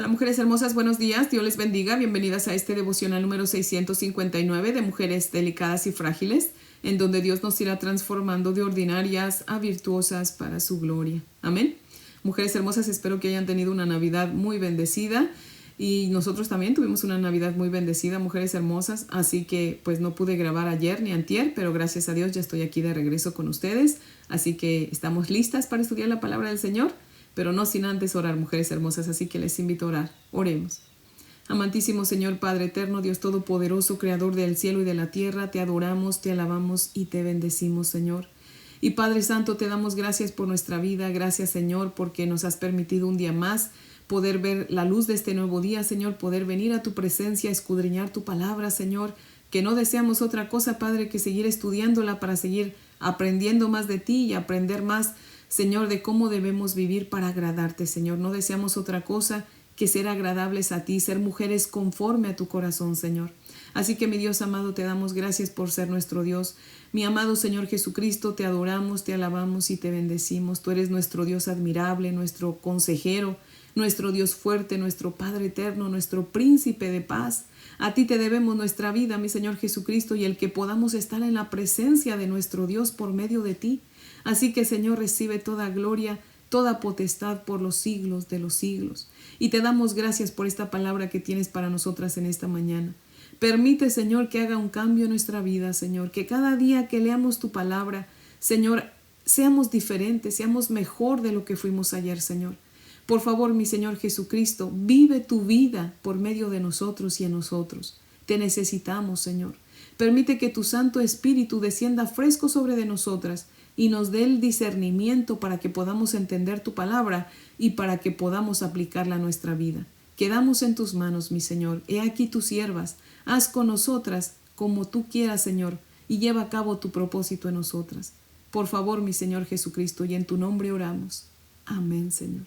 Hola mujeres hermosas, buenos días, Dios les bendiga, bienvenidas a este devocional número 659 de Mujeres Delicadas y Frágiles, en donde Dios nos irá transformando de ordinarias a virtuosas para su gloria. Amén. Mujeres hermosas, espero que hayan tenido una Navidad muy bendecida y nosotros también tuvimos una Navidad muy bendecida, mujeres hermosas, así que pues no pude grabar ayer ni antier, pero gracias a Dios ya estoy aquí de regreso con ustedes, así que estamos listas para estudiar la palabra del Señor. Pero no sin antes orar, mujeres hermosas, así que les invito a orar. Oremos. Amantísimo Señor, Padre eterno, Dios todopoderoso, Creador del cielo y de la tierra, te adoramos, te alabamos y te bendecimos, Señor. Y Padre Santo, te damos gracias por nuestra vida, gracias Señor, porque nos has permitido un día más poder ver la luz de este nuevo día, Señor, poder venir a tu presencia, escudriñar tu palabra, Señor, que no deseamos otra cosa, Padre, que seguir estudiándola para seguir aprendiendo más de ti y aprender más, Señor, de cómo debemos vivir para agradarte, Señor. No deseamos otra cosa que ser agradables a ti, ser mujeres conforme a tu corazón, Señor. Así que, mi Dios amado, te damos gracias por ser nuestro Dios. Mi amado Señor Jesucristo, te adoramos, te alabamos y te bendecimos. Tú eres nuestro Dios admirable, nuestro consejero, nuestro Dios fuerte, nuestro Padre eterno, nuestro príncipe de paz. A ti te debemos nuestra vida, mi Señor Jesucristo, y el que podamos estar en la presencia de nuestro Dios por medio de ti. Así que, Señor, recibe toda gloria, toda potestad por los siglos de los siglos. Y te damos gracias por esta palabra que tienes para nosotras en esta mañana. Permite, Señor, que haga un cambio en nuestra vida, Señor, que cada día que leamos tu palabra, Señor, seamos diferentes, seamos mejor de lo que fuimos ayer, Señor. Por favor, mi Señor Jesucristo, vive tu vida por medio de nosotros y en nosotros. Te necesitamos, Señor. Permite que tu Santo Espíritu descienda fresco sobre de nosotras y nos dé el discernimiento para que podamos entender tu palabra y para que podamos aplicarla a nuestra vida. Quedamos en tus manos, mi Señor. He aquí tus siervas. Haz con nosotras como tú quieras, Señor, y lleva a cabo tu propósito en nosotras. Por favor, mi Señor Jesucristo, y en tu nombre oramos. Amén, Señor.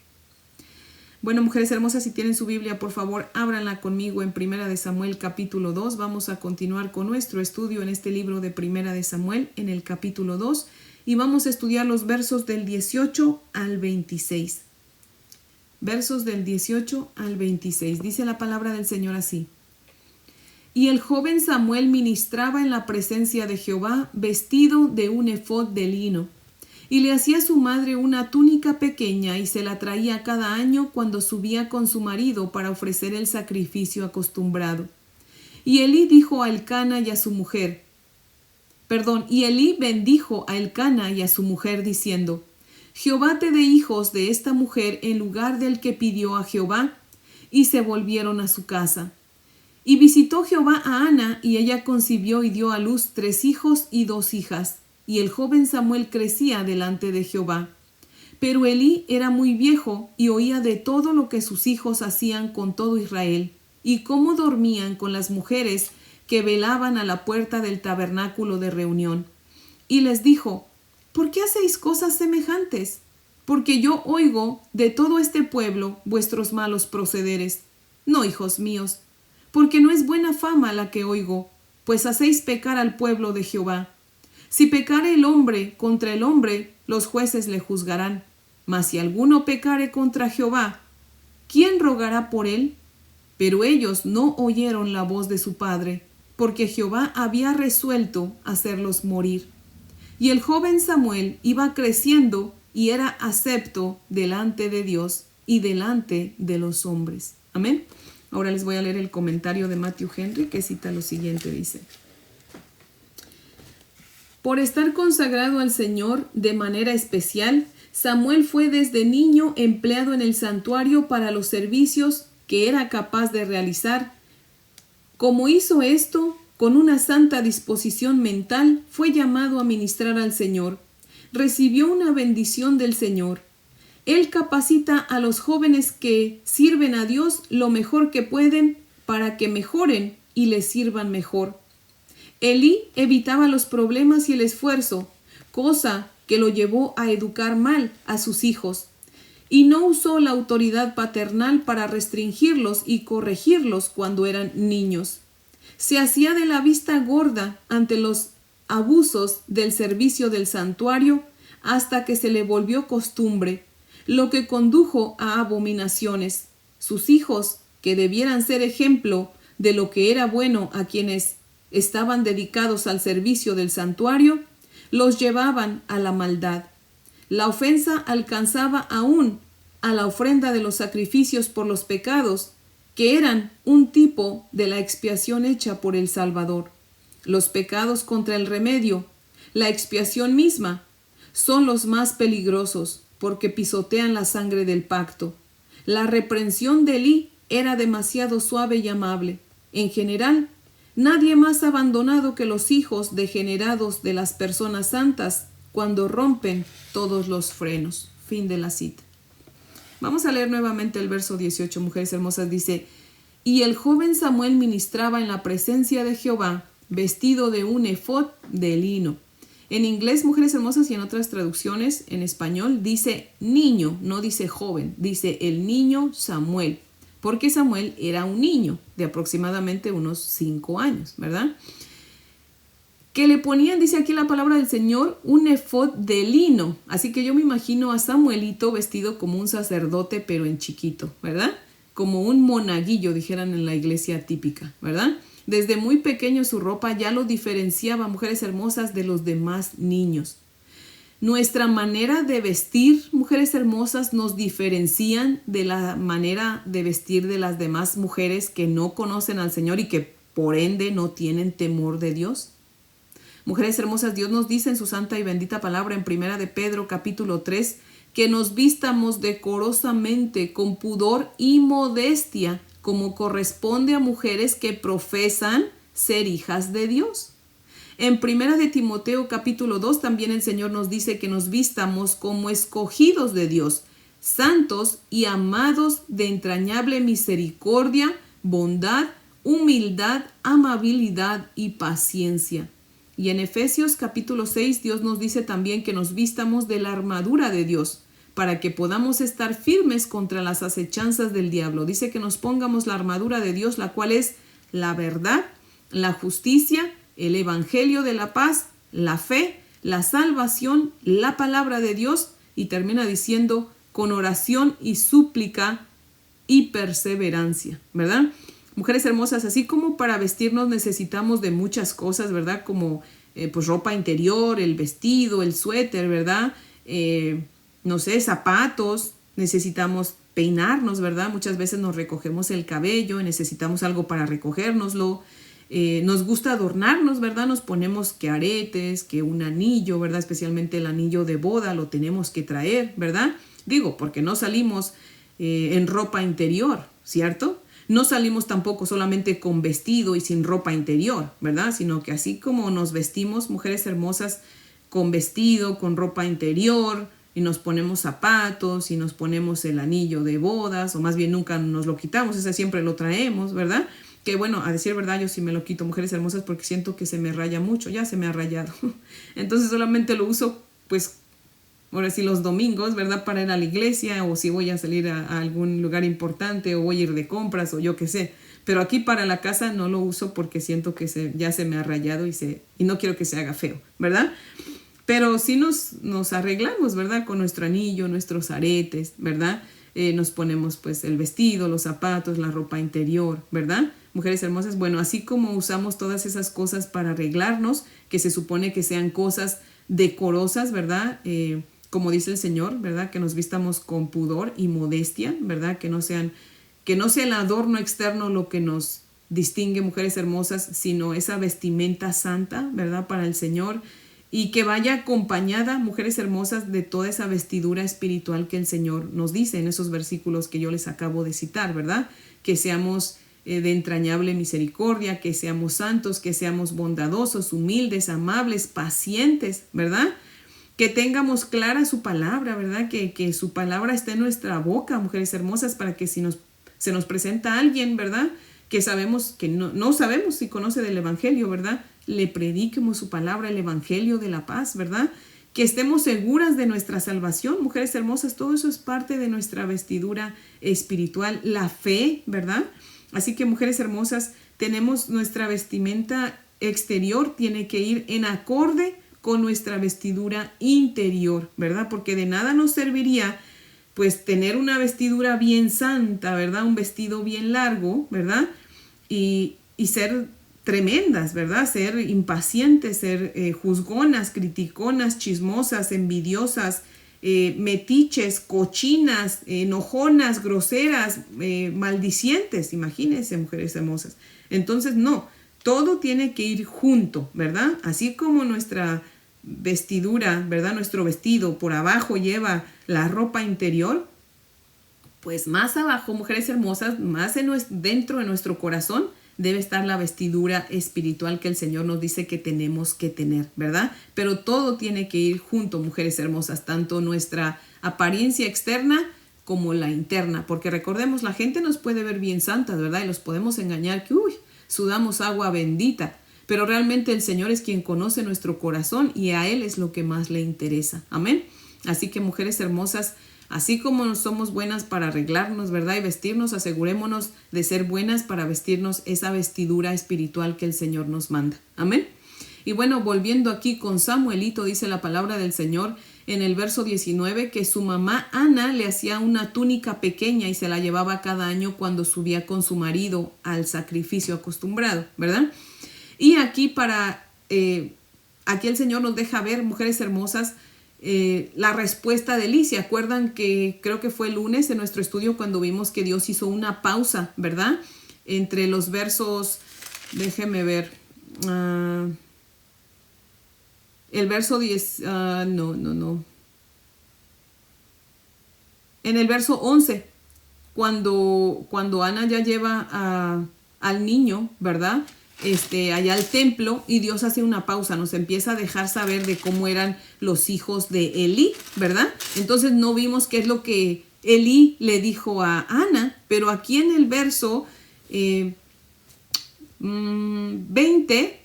Bueno, mujeres hermosas, si tienen su Biblia, por favor, ábranla conmigo en 1 Samuel capítulo 2. Vamos a continuar con nuestro estudio en este libro de 1 Samuel en el capítulo 2 y vamos a estudiar los versos del 18 al 26. Versos del 18 al 26. Dice la palabra del Señor así. Y el joven Samuel ministraba en la presencia de Jehová vestido de un efod de lino. Y le hacía a su madre una túnica pequeña y se la traía cada año cuando subía con su marido para ofrecer el sacrificio acostumbrado. Y Elí dijo a Elcana y a su mujer, y Elí bendijo a Elcana y a su mujer diciendo, Jehová te dé hijos de esta mujer en lugar del que pidió a Jehová, y se volvieron a su casa. Y visitó Jehová a Ana, y ella concibió y dio a luz 3 hijos y 2 hijas. Y el joven Samuel crecía delante de Jehová. Pero Elí era muy viejo y oía de todo lo que sus hijos hacían con todo Israel, y cómo dormían con las mujeres que velaban a la puerta del tabernáculo de reunión. Y les dijo, ¿por qué hacéis cosas semejantes? Porque yo oigo de todo este pueblo vuestros malos procederes. No, hijos míos, porque no es buena fama la que oigo, pues hacéis pecar al pueblo de Jehová. Si pecare el hombre contra el hombre, los jueces le juzgarán. Mas si alguno pecare contra Jehová, ¿quién rogará por él? Pero ellos no oyeron la voz de su padre, porque Jehová había resuelto hacerlos morir. Y el joven Samuel iba creciendo y era acepto delante de Dios y delante de los hombres. Amén. Ahora les voy a leer el comentario de Matthew Henry que cita lo siguiente, dice. Por estar consagrado al Señor de manera especial, Samuel fue desde niño empleado en el santuario para los servicios que era capaz de realizar. Como hizo esto, con una santa disposición mental, fue llamado a ministrar al Señor. Recibió una bendición del Señor. Él capacita a los jóvenes que sirven a Dios lo mejor que pueden para que mejoren y les sirvan mejor. Elí evitaba los problemas y el esfuerzo, cosa que lo llevó a educar mal a sus hijos, y no usó la autoridad paternal para restringirlos y corregirlos cuando eran niños. Se hacía de la vista gorda ante los abusos del servicio del santuario hasta que se le volvió costumbre, lo que condujo a abominaciones. Sus hijos, que debieran ser ejemplo de lo que era bueno a quienes estaban dedicados al servicio del santuario, los llevaban a la maldad. La ofensa alcanzaba aún a la ofrenda de los sacrificios por los pecados, que eran un tipo de la expiación hecha por el Salvador. Los pecados contra el remedio, la expiación misma, son los más peligrosos porque pisotean la sangre del pacto. La reprensión de Elí era demasiado suave y amable. En general, nadie más abandonado que los hijos degenerados de las personas santas cuando rompen todos los frenos. Fin de la cita. Vamos a leer nuevamente el verso 18, mujeres hermosas. Dice: y el joven Samuel ministraba en la presencia de Jehová, vestido de un efod de lino. En inglés, mujeres hermosas, y en otras traducciones en español dice niño, no dice joven, dice el niño Samuel, porque Samuel era un niño de aproximadamente unos 5 años, ¿verdad? Que le ponían, dice aquí la palabra del Señor, un efod de lino. Así que yo me imagino a Samuelito vestido como un sacerdote, pero en chiquito, ¿verdad? Como un monaguillo, dijeran en la iglesia típica, ¿verdad? Desde muy pequeño su ropa ya lo diferenciaba, mujeres hermosas, de los demás niños. Nuestra manera de vestir, mujeres hermosas, nos diferencian de la manera de vestir de las demás mujeres que no conocen al Señor y que por ende no tienen temor de Dios. Mujeres hermosas, Dios nos dice en su santa y bendita palabra en 1 de Pedro capítulo 3 que nos vistamos decorosamente, con pudor y modestia, como corresponde a mujeres que profesan ser hijas de Dios. En 1 de Timoteo capítulo 2 también el Señor nos dice que nos vistamos como escogidos de Dios, santos y amados de entrañable misericordia, bondad, humildad, amabilidad y paciencia. Y en Efesios capítulo 6 Dios nos dice también que nos vistamos de la armadura de Dios, para que podamos estar firmes contra las acechanzas del diablo. Dice que nos pongamos la armadura de Dios, la cual es la verdad, la justicia, el evangelio de la paz, la fe, la salvación, la palabra de Dios, y termina diciendo con oración y súplica y perseverancia, ¿verdad? Mujeres hermosas, así como para vestirnos necesitamos de muchas cosas, ¿verdad? Como pues ropa interior, el vestido, el suéter, ¿verdad? No sé, zapatos, necesitamos peinarnos, ¿verdad? Muchas veces nos recogemos el cabello, necesitamos algo para recogérnoslo. Nos gusta adornarnos, ¿verdad? Nos ponemos que aretes, que un anillo, ¿verdad? Especialmente el anillo de boda lo tenemos que traer, ¿verdad? Digo, porque no salimos en ropa interior, ¿cierto? No salimos tampoco solamente con vestido y sin ropa interior, ¿verdad? Sino que así como nos vestimos, mujeres hermosas, con vestido, con ropa interior, y nos ponemos zapatos y nos ponemos el anillo de bodas, o más bien nunca nos lo quitamos, ese siempre lo traemos, ¿verdad? Que bueno, a decir verdad, yo sí me lo quito, mujeres hermosas, porque siento que se me raya mucho, ya se me ha rayado. Entonces solamente lo uso, pues, ahora sí los domingos, ¿verdad? Para ir a la iglesia, o si voy a salir a algún lugar importante, o voy a ir de compras, o yo qué sé. Pero aquí para la casa no lo uso porque siento que ya se me ha rayado y no quiero que se haga feo, ¿verdad? Pero sí nos arreglamos, ¿verdad? Con nuestro anillo, nuestros aretes, ¿verdad? Nos ponemos pues el vestido, los zapatos, la ropa interior, ¿verdad? Mujeres hermosas, bueno, así como usamos todas esas cosas para arreglarnos, que se supone que sean cosas decorosas, ¿verdad? Como dice el Señor, ¿verdad? Que nos vistamos con pudor y modestia, ¿verdad? Que no sea el adorno externo lo que nos distingue, mujeres hermosas, sino esa vestimenta santa, ¿verdad? Para el Señor. Y que vaya acompañada, mujeres hermosas, de toda esa vestidura espiritual que el Señor nos dice en esos versículos que yo les acabo de citar, ¿verdad? Que seamos de entrañable misericordia, que seamos santos, que seamos bondadosos, humildes, amables, pacientes, ¿verdad? Que tengamos clara su palabra, ¿verdad? Que su palabra esté en nuestra boca, mujeres hermosas, para que si se nos presenta alguien, ¿verdad? Que sabemos que no sabemos si conoce del evangelio, ¿verdad? Le prediquemos su palabra, el evangelio de la paz, ¿verdad? Que estemos seguras de nuestra salvación, mujeres hermosas, todo eso es parte de nuestra vestidura espiritual, la fe, ¿verdad? Así que, mujeres hermosas, tenemos nuestra vestimenta exterior, tiene que ir en acorde con nuestra vestidura interior, ¿verdad? Porque de nada nos serviría pues tener una vestidura bien santa, ¿verdad? Un vestido bien largo, ¿verdad? Y ser tremendas, ¿verdad? Ser impacientes, ser juzgonas, criticonas, chismosas, envidiosas, metiches, cochinas, enojonas, groseras, maldicientes. Imagínense, mujeres hermosas. Entonces, no, todo tiene que ir junto, ¿verdad? Así como nuestra vestidura, ¿verdad? Nuestro vestido por abajo lleva la ropa interior, pues más abajo, mujeres hermosas, más dentro de nuestro corazón debe estar la vestidura espiritual que el Señor nos dice que tenemos que tener, ¿verdad? Pero todo tiene que ir junto, mujeres hermosas, tanto nuestra apariencia externa como la interna, porque recordemos, la gente nos puede ver bien santas, ¿verdad? Y los podemos engañar que, sudamos agua bendita, pero realmente el Señor es quien conoce nuestro corazón y a Él es lo que más le interesa. Amén. Así que, mujeres hermosas, así como somos buenas para arreglarnos, ¿verdad? Y vestirnos, asegurémonos de ser buenas para vestirnos esa vestidura espiritual que el Señor nos manda. Amén. Y bueno, volviendo aquí con Samuelito, dice la palabra del Señor en el verso 19 que su mamá Ana le hacía una túnica pequeña y se la llevaba cada año cuando subía con su marido al sacrificio acostumbrado, ¿verdad? Y aquí aquí el Señor nos deja ver, mujeres hermosas, la respuesta de Elí. ¿Se acuerdan que creo que fue el lunes en nuestro estudio cuando vimos que Dios hizo una pausa, ¿verdad? Entre los versos, déjeme ver, el verso 10, en el verso 11, cuando Ana ya lleva al niño, ¿verdad? Allá al templo, y Dios hace una pausa, nos empieza a dejar saber de cómo eran los hijos de Elí, ¿verdad? Entonces no vimos qué es lo que Elí le dijo a Ana, pero aquí en el verso 20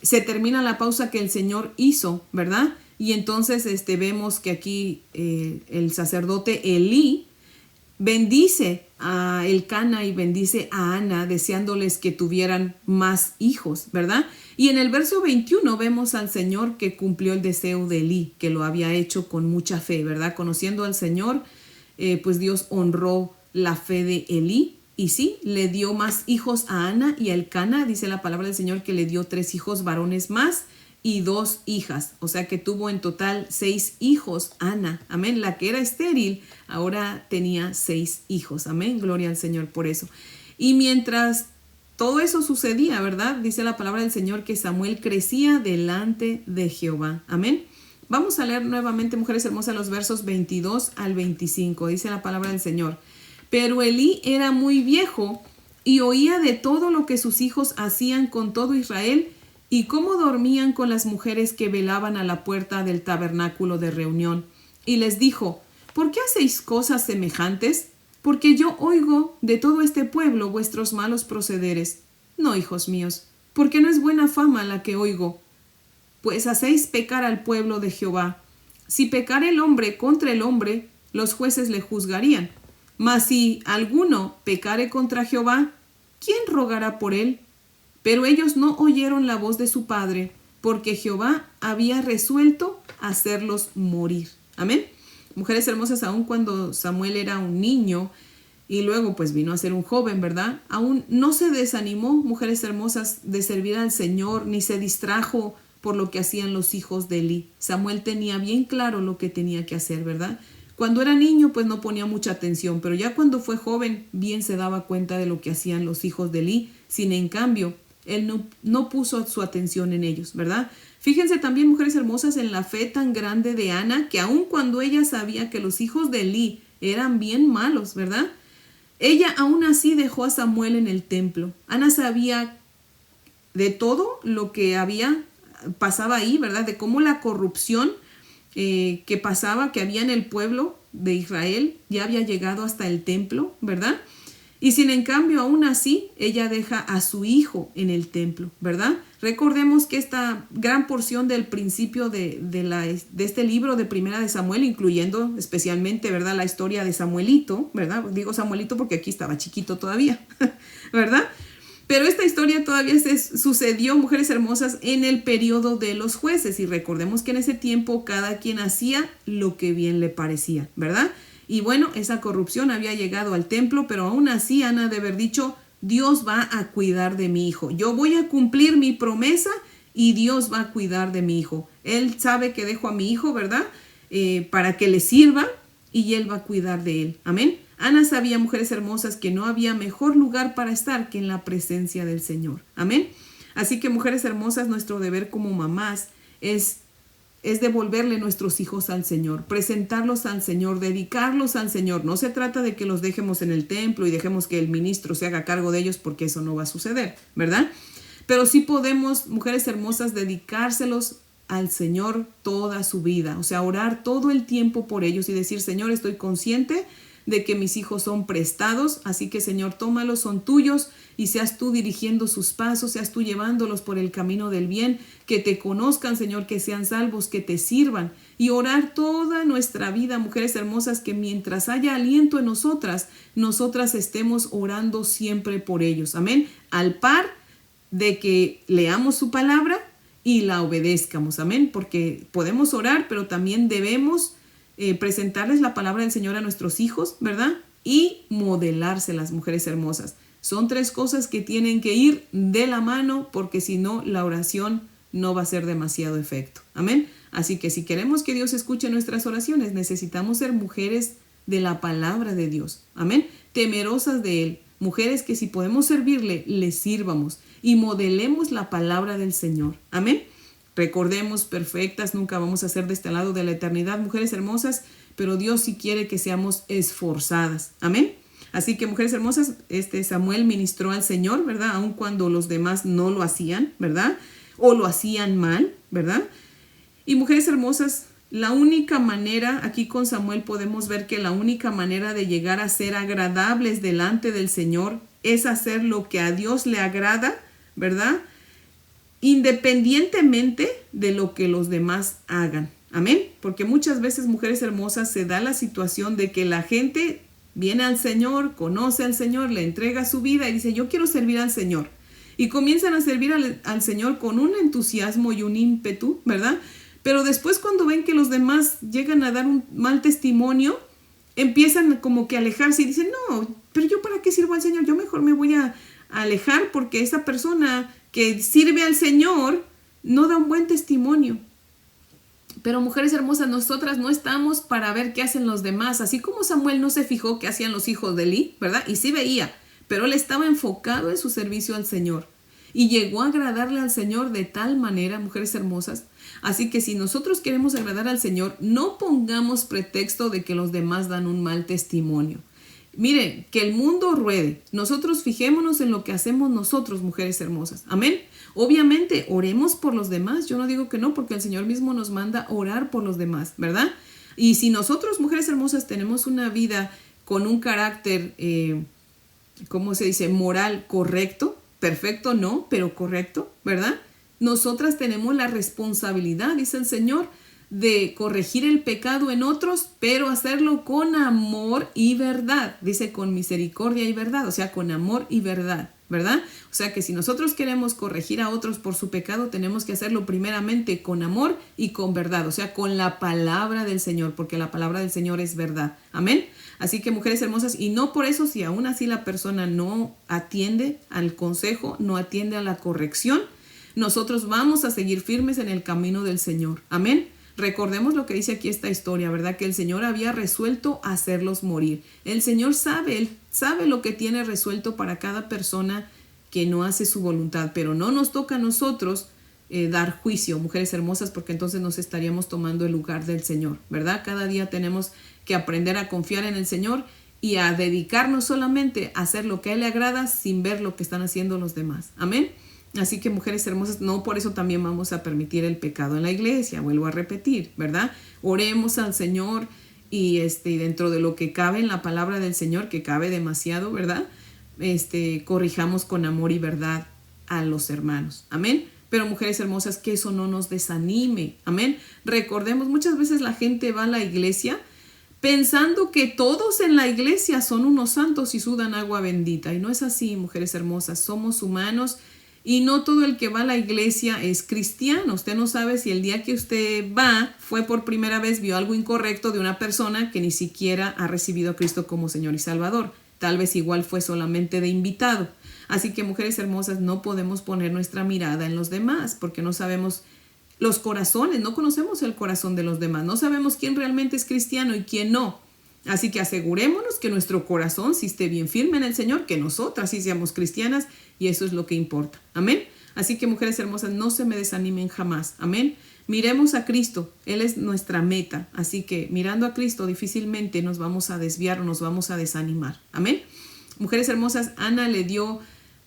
se termina la pausa que el Señor hizo, ¿verdad? Y entonces vemos que aquí el sacerdote Elí bendice a Elcana y bendice a Ana, deseándoles que tuvieran más hijos, ¿verdad? Y en el verso 21 vemos al Señor que cumplió el deseo de Elí, que lo había hecho con mucha fe, ¿verdad? Conociendo al Señor, pues Dios honró la fe de Elí. Y sí, le dio más hijos a Ana y a Elcana. Dice la palabra del Señor que le dio 3 hijos varones más y 2 hijas. O sea que tuvo en total 6 hijos Ana. Amén. La que era estéril ahora tenía 6 hijos. Amén. Gloria al Señor por eso. Y mientras todo eso sucedía, ¿verdad? Dice la palabra del Señor que Samuel crecía delante de Jehová. Amén. Vamos a leer nuevamente, mujeres hermosas, los versos 22 al 25. Dice la palabra del Señor. Pero Elí era muy viejo y oía de todo lo que sus hijos hacían con todo Israel y cómo dormían con las mujeres que velaban a la puerta del tabernáculo de reunión. Y les dijo, ¿por qué hacéis cosas semejantes? Porque yo oigo de todo este pueblo vuestros malos procederes. No, hijos míos, porque no es buena fama la que oigo. Pues hacéis pecar al pueblo de Jehová. Si pecare el hombre contra el hombre, los jueces le juzgarían. Mas si alguno pecare contra Jehová, ¿quién rogará por él? Pero ellos no oyeron la voz de su padre, porque Jehová había resuelto hacerlos morir. Amén. Mujeres hermosas, aun cuando Samuel era un niño y luego pues vino a ser un joven, ¿verdad? Aún no se desanimó, mujeres hermosas, de servir al Señor, ni se distrajo por lo que hacían los hijos de Elí. Samuel tenía bien claro lo que tenía que hacer, ¿verdad? Cuando era niño, pues no ponía mucha atención, pero ya cuando fue joven, bien se daba cuenta de lo que hacían los hijos de Elí. Sin en cambio, él no puso su atención en ellos, ¿verdad? Fíjense también, mujeres hermosas, en la fe tan grande de Ana, que aun cuando ella sabía que los hijos de Elí eran bien malos, ¿verdad? Ella aún así dejó a Samuel en el templo. Ana sabía de todo lo que pasaba ahí, ¿verdad? De cómo la corrupción que pasaba, que había en el pueblo de Israel, ya había llegado hasta el templo, ¿verdad? Y sin en cambio, aún así, ella deja a su hijo en el templo, ¿verdad? Recordemos que esta gran porción del principio de este libro de Primera de Samuel, incluyendo especialmente, ¿verdad?, la historia de Samuelito, ¿verdad? Digo Samuelito porque aquí estaba chiquito todavía, ¿verdad? Pero esta historia todavía sucedió, mujeres hermosas, en el periodo de los jueces. Y recordemos que en ese tiempo cada quien hacía lo que bien le parecía, ¿verdad? Y bueno, esa corrupción había llegado al templo, pero aún así Ana de haber dicho, Dios va a cuidar de mi hijo. Yo voy a cumplir mi promesa y Dios va a cuidar de mi hijo. Él sabe que dejo a mi hijo, ¿verdad? Para que le sirva y Él va a cuidar de él. Amén. Ana sabía, mujeres hermosas, que no había mejor lugar para estar que en la presencia del Señor. Amén. Así que, mujeres hermosas, nuestro deber como mamás es devolverle nuestros hijos al Señor, presentarlos al Señor, dedicarlos al Señor. No se trata de que los dejemos en el templo y dejemos que el ministro se haga cargo de ellos, porque eso no va a suceder, ¿verdad? Pero sí podemos, mujeres hermosas, dedicárselos al Señor toda su vida. O sea, orar todo el tiempo por ellos y decir, Señor, estoy consciente de que mis hijos son prestados, así que Señor, tómalos, son tuyos, y seas tú dirigiendo sus pasos, seas tú llevándolos por el camino del bien, que te conozcan, Señor, que sean salvos, que te sirvan, y orar toda nuestra vida, mujeres hermosas, que mientras haya aliento en nosotras estemos orando siempre por ellos. Amén. Al par de que leamos su palabra y la obedezcamos. Amén. Porque podemos orar, pero también debemos presentarles la palabra del Señor a nuestros hijos, ¿verdad? Y modelárselas, mujeres hermosas. Son 3 cosas que tienen que ir de la mano, porque si no, la oración no va a hacer demasiado efecto. Amén. Así que si queremos que Dios escuche nuestras oraciones, necesitamos ser mujeres de la palabra de Dios. Amén. Temerosas de Él. Mujeres que si podemos servirle, le sirvamos y modelemos la palabra del Señor. Amén. Recordemos, perfectas nunca vamos a ser de este lado de la eternidad, mujeres hermosas, pero Dios sí quiere que seamos esforzadas. Amén. Así que, mujeres hermosas, Samuel ministró al Señor, ¿verdad? Aun cuando los demás no lo hacían, ¿verdad? O lo hacían mal, ¿verdad? Y, mujeres hermosas, la única manera, aquí con Samuel podemos ver que la única manera de llegar a ser agradables delante del Señor es hacer lo que a Dios le agrada, ¿verdad? Independientemente de lo que los demás hagan. Amén. Porque muchas veces, mujeres hermosas, se da la situación de que la gente viene al Señor, conoce al Señor, le entrega su vida y dice, yo quiero servir al Señor. Y comienzan a servir al Señor con un entusiasmo y un ímpetu, ¿verdad? Pero después, cuando ven que los demás llegan a dar un mal testimonio, empiezan como que a alejarse y dicen, no, pero yo para qué sirvo al Señor, yo mejor me voy a alejar, porque esa persona que sirve al Señor no da un buen testimonio. Pero, mujeres hermosas, nosotras no estamos para ver qué hacen los demás. Así como Samuel no se fijó qué hacían los hijos de Elí, ¿verdad? Y sí veía, pero él estaba enfocado en su servicio al Señor. Y llegó a agradarle al Señor de tal manera, mujeres hermosas. Así que si nosotros queremos agradar al Señor, no pongamos pretexto de que los demás dan un mal testimonio. Miren, que el mundo ruede. Nosotros fijémonos en lo que hacemos nosotros, mujeres hermosas. Amén. Obviamente, oremos por los demás. Yo no digo que no, porque el Señor mismo nos manda orar por los demás, ¿verdad? Y si nosotros, mujeres hermosas, tenemos una vida con un carácter, ¿cómo se dice? Moral correcto, perfecto no, pero correcto, ¿verdad? Nosotras tenemos la responsabilidad, dice el Señor, de corregir el pecado en otros, pero hacerlo con amor y verdad. Dice con misericordia y verdad, o sea, con amor y verdad, ¿verdad? O sea que si nosotros queremos corregir a otros por su pecado, tenemos que hacerlo primeramente con amor y con verdad, o sea, con la palabra del Señor, porque la palabra del Señor es verdad. Amén. Así que, mujeres hermosas, y no por eso, si aún así la persona no atiende al consejo, no atiende a la corrección, nosotros vamos a seguir firmes en el camino del Señor. Amén. Recordemos lo que dice aquí esta historia, ¿verdad? Que el Señor había resuelto hacerlos morir. El Señor sabe, Él sabe lo que tiene resuelto para cada persona que no hace su voluntad, pero no nos toca a nosotros dar juicio, mujeres hermosas, porque entonces nos estaríamos tomando el lugar del Señor, ¿verdad? Cada día tenemos que aprender a confiar en el Señor y a dedicarnos solamente a hacer lo que a Él le agrada sin ver lo que están haciendo los demás. Amén. Así que, mujeres hermosas, no por eso también vamos a permitir el pecado en la iglesia, vuelvo a repetir, ¿verdad? Oremos al Señor y dentro de lo que cabe en la palabra del Señor, que cabe demasiado, ¿verdad? Corrijamos con amor y verdad a los hermanos. Amén. Pero, mujeres hermosas, que eso no nos desanime. Amén. Recordemos, muchas veces la gente va a la iglesia pensando que todos en la iglesia son unos santos y sudan agua bendita. Y no es así, mujeres hermosas. Somos humanos Y no todo el que va a la iglesia es cristiano. Usted no sabe si el día que usted va fue por primera vez, vio algo incorrecto de una persona que ni siquiera ha recibido a Cristo como Señor y Salvador. Tal vez igual fue solamente de invitado. Así que, mujeres hermosas, no podemos poner nuestra mirada en los demás porque no sabemos los corazones, no conocemos el corazón de los demás, no sabemos quién realmente es cristiano y quién no. Así que asegurémonos que nuestro corazón sí esté bien firme en el Señor, que nosotras sí seamos cristianas, y eso es lo que importa. Amén. Así que, mujeres hermosas, no se me desanimen jamás. Amén. Miremos a Cristo, Él es nuestra meta. Así que mirando a Cristo difícilmente nos vamos a desviar o nos vamos a desanimar. Amén. Mujeres hermosas, Ana le dio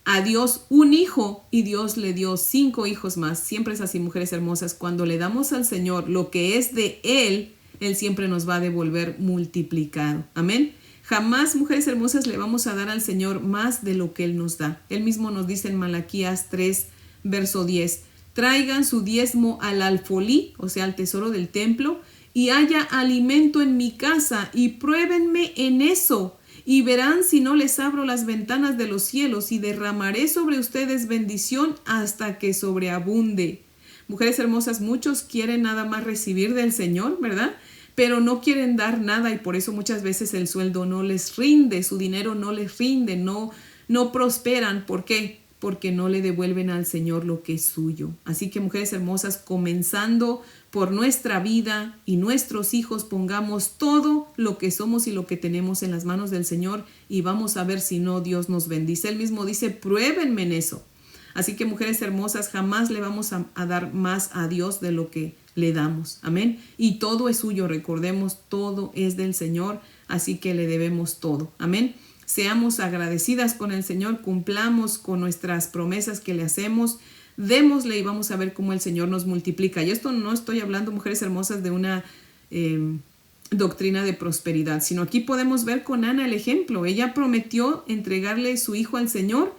a Dios un hijo y Dios le dio 5 hijos más. Siempre es así, mujeres hermosas. Cuando le damos al Señor lo que es de Él, Él siempre nos va a devolver multiplicado. Amén. Jamás, mujeres hermosas, le vamos a dar al Señor más de lo que Él nos da. Él mismo nos dice en Malaquías 3, verso 10, traigan su diezmo al alfolí, o sea, al tesoro del templo, y haya alimento en mi casa, y pruébenme en eso, y verán si no les abro las ventanas de los cielos, y derramaré sobre ustedes bendición hasta que sobreabunde. Mujeres hermosas, muchos quieren nada más recibir del Señor, ¿verdad? Pero no quieren dar nada y por eso muchas veces el sueldo no les rinde, su dinero no les rinde, no prosperan. ¿Por qué? Porque no le devuelven al Señor lo que es suyo. Así que, mujeres hermosas, comenzando por nuestra vida y nuestros hijos, pongamos todo lo que somos y lo que tenemos en las manos del Señor y vamos a ver si no Dios nos bendice. Él mismo dice, pruébenme en eso. Así que, mujeres hermosas, jamás le vamos a dar más a Dios de lo que le damos. Amén. Y todo es suyo. Recordemos, todo es del Señor. Así que le debemos todo. Amén. Seamos agradecidas con el Señor. Cumplamos con nuestras promesas que le hacemos. Démosle y vamos a ver cómo el Señor nos multiplica. Y esto no estoy hablando, mujeres hermosas, de una doctrina de prosperidad, sino aquí podemos ver con Ana el ejemplo. Ella prometió entregarle su hijo al Señor.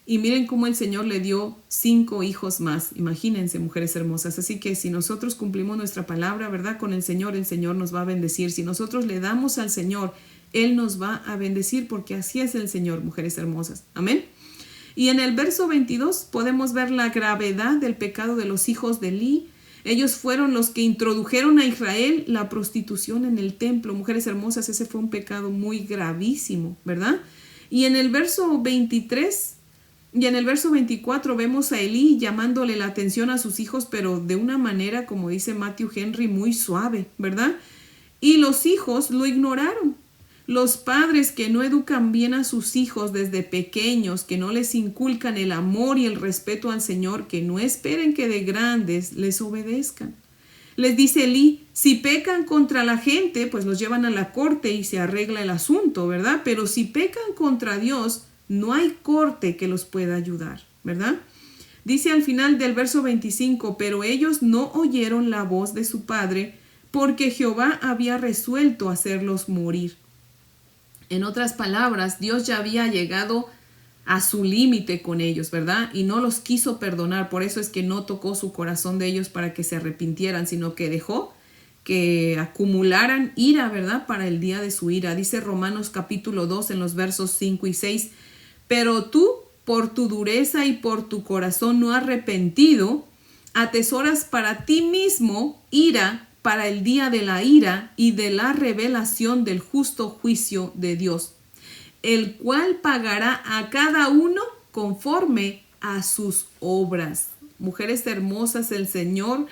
Y miren cómo el Señor le dio 5 hijos más. Imagínense, mujeres hermosas. Así que si nosotros cumplimos nuestra palabra, ¿verdad? Con el Señor nos va a bendecir. Si nosotros le damos al Señor, Él nos va a bendecir porque así es el Señor, mujeres hermosas. Amén. Y en el verso 22 podemos ver la gravedad del pecado de los hijos de Eli. Ellos fueron los que introdujeron a Israel la prostitución en el templo. Mujeres hermosas, ese fue un pecado muy gravísimo, ¿verdad? Y en el verso 23... Y en el verso 24 vemos a Elí llamándole la atención a sus hijos, pero de una manera, como dice Matthew Henry, muy suave, ¿verdad? Y los hijos lo ignoraron. Los padres que no educan bien a sus hijos desde pequeños, que no les inculcan el amor y el respeto al Señor, que no esperen que de grandes les obedezcan. Les dice Elí, si pecan contra la gente, pues los llevan a la corte y se arregla el asunto, ¿verdad? Pero si pecan contra Dios, no hay corte que los pueda ayudar, ¿verdad? Dice al final del verso 25, pero ellos no oyeron la voz de su padre porque Jehová había resuelto hacerlos morir. En otras palabras, Dios ya había llegado a su límite con ellos, ¿verdad? Y no los quiso perdonar, por eso es que no tocó su corazón de ellos para que se arrepintieran, sino que dejó que acumularan ira, ¿verdad? Para el día de su ira. Dice Romanos capítulo 2 en los versos 5 y 6, pero tú, por tu dureza y por tu corazón no arrepentido, atesoras para ti mismo ira para el día de la ira y de la revelación del justo juicio de Dios, el cual pagará a cada uno conforme a sus obras. Mujeres hermosas, el Señor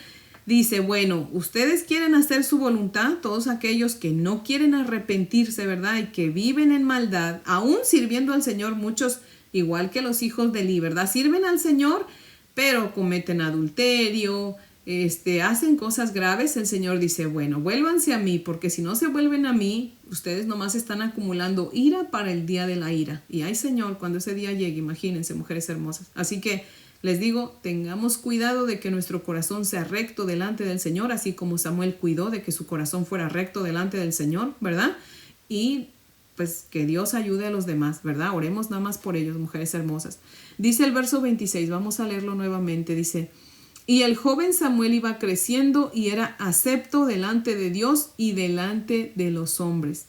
dice, bueno, ustedes quieren hacer su voluntad, todos aquellos que no quieren arrepentirse, ¿verdad? Y que viven en maldad, aún sirviendo al Señor, muchos, igual que los hijos de Eli, ¿verdad? Sirven al Señor, pero cometen adulterio, hacen cosas graves. El Señor dice, bueno, vuélvanse a mí, porque si no se vuelven a mí, ustedes nomás están acumulando ira para el día de la ira. Y ay, Señor, cuando ese día llegue, imagínense, mujeres hermosas. Así que les digo, tengamos cuidado de que nuestro corazón sea recto delante del Señor, así como Samuel cuidó de que su corazón fuera recto delante del Señor, ¿verdad? Y pues que Dios ayude a los demás, ¿verdad? Oremos nada más por ellos, mujeres hermosas. Dice el verso 26, vamos a leerlo nuevamente, dice, y el joven Samuel iba creciendo y era acepto delante de Dios y delante de los hombres.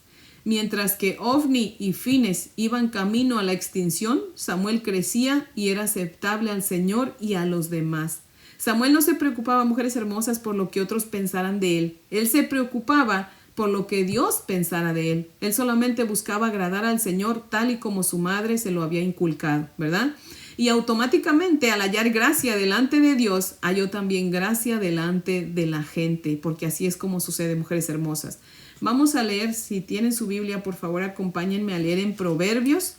Mientras que Ofni y Fines iban camino a la extinción, Samuel crecía y era aceptable al Señor y a los demás. Samuel no se preocupaba, mujeres hermosas, por lo que otros pensaran de él. Él se preocupaba por lo que Dios pensara de él. Él solamente buscaba agradar al Señor tal y como su madre se lo había inculcado, ¿verdad? Y automáticamente al hallar gracia delante de Dios, halló también gracia delante de la gente, porque así es como sucede, mujeres hermosas. Vamos a leer, si tienen su Biblia, por favor, acompáñenme a leer en Proverbios,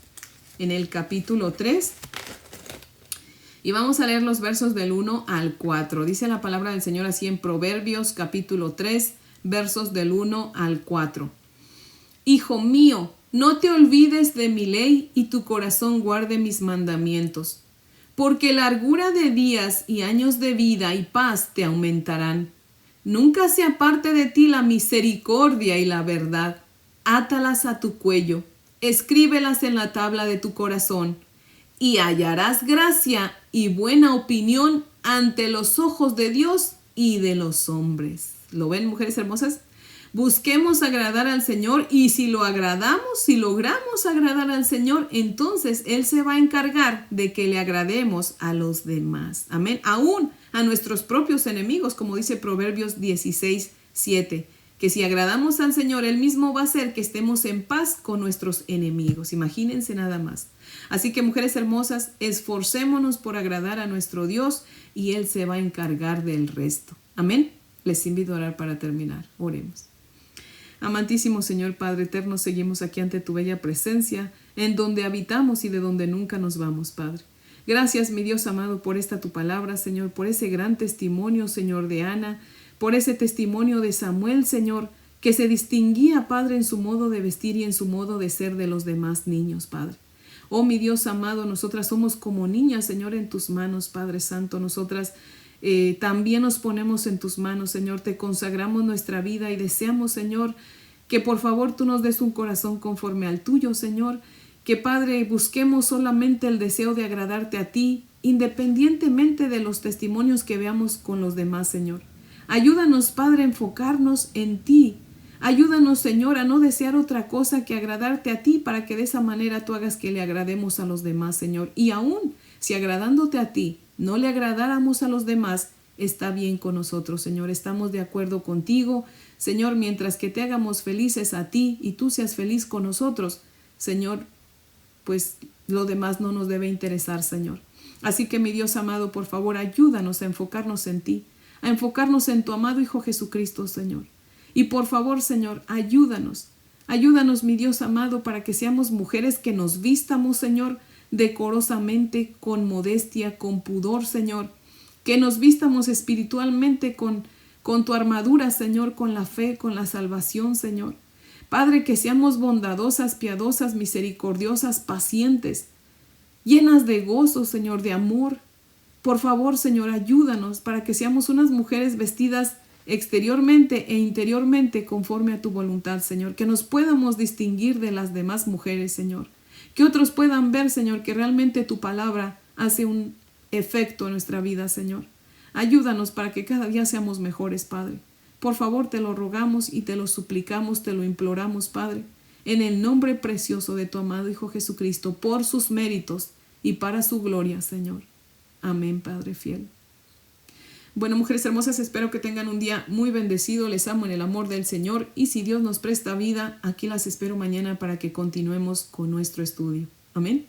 en el capítulo 3. Y vamos a leer los versos del 1 al 4. Dice la palabra del Señor así en Proverbios, capítulo 3, versos del 1 al 4. Hijo mío, no te olvides de mi ley y tu corazón guarde mis mandamientos, porque largura de días y años de vida y paz te aumentarán. Nunca se aparte de ti la misericordia y la verdad. Átalas a tu cuello, escríbelas en la tabla de tu corazón, y hallarás gracia y buena opinión ante los ojos de Dios y de los hombres. ¿Lo ven, mujeres hermosas? Busquemos agradar al Señor, y si lo agradamos, si logramos agradar al Señor, entonces Él se va a encargar de que le agrademos a los demás. Amén. Aún a nuestros propios enemigos, como dice Proverbios 16, 7. Que si agradamos al Señor, Él mismo va a hacer que estemos en paz con nuestros enemigos. Imagínense nada más. Así que, mujeres hermosas, esforcémonos por agradar a nuestro Dios y Él se va a encargar del resto. Amén. Les invito a orar para terminar. Oremos. Amantísimo Señor Padre eterno, seguimos aquí ante tu bella presencia, en donde habitamos y de donde nunca nos vamos, Padre. Gracias, mi Dios amado, por esta tu palabra, Señor, por ese gran testimonio, Señor, de Ana, por ese testimonio de Samuel, Señor, que se distinguía, Padre, en su modo de vestir y en su modo de ser de los demás niños, Padre. Oh, mi Dios amado, nosotras somos como niñas, Señor, en tus manos, Padre Santo. Nosotras también nos ponemos en tus manos, Señor. Te consagramos nuestra vida y deseamos, Señor, que por favor tú nos des un corazón conforme al tuyo, Señor. Que, Padre, busquemos solamente el deseo de agradarte a ti, independientemente de los testimonios que veamos con los demás, Señor. Ayúdanos, Padre, a enfocarnos en ti. Ayúdanos, Señor, a no desear otra cosa que agradarte a ti, para que de esa manera tú hagas que le agrademos a los demás, Señor. Y aún si agradándote a ti no le agradáramos a los demás, está bien con nosotros, Señor. Estamos de acuerdo contigo, Señor, mientras que te hagamos felices a ti y tú seas feliz con nosotros, Señor, pues lo demás no nos debe interesar, Señor. Así que, mi Dios amado, por favor, ayúdanos a enfocarnos en ti, a enfocarnos en tu amado Hijo Jesucristo, Señor. Y por favor, Señor, ayúdanos, mi Dios amado, para que seamos mujeres que nos vistamos, Señor, decorosamente, con modestia, con pudor, Señor. Que nos vistamos espiritualmente con tu armadura, Señor, con la fe, con la salvación, Señor. Padre, que seamos bondadosas, piadosas, misericordiosas, pacientes, llenas de gozo, Señor, de amor. Por favor, Señor, ayúdanos para que seamos unas mujeres vestidas exteriormente e interiormente conforme a tu voluntad, Señor. Que nos podamos distinguir de las demás mujeres, Señor. Que otros puedan ver, Señor, que realmente tu palabra hace un efecto en nuestra vida, Señor. Ayúdanos para que cada día seamos mejores, Padre. Por favor, te lo rogamos y te lo suplicamos, te lo imploramos, Padre, en el nombre precioso de tu amado Hijo Jesucristo, por sus méritos y para su gloria, Señor. Amén, Padre fiel. Bueno, mujeres hermosas, espero que tengan un día muy bendecido. Les amo en el amor del Señor, y si Dios nos presta vida, aquí las espero mañana para que continuemos con nuestro estudio. Amén.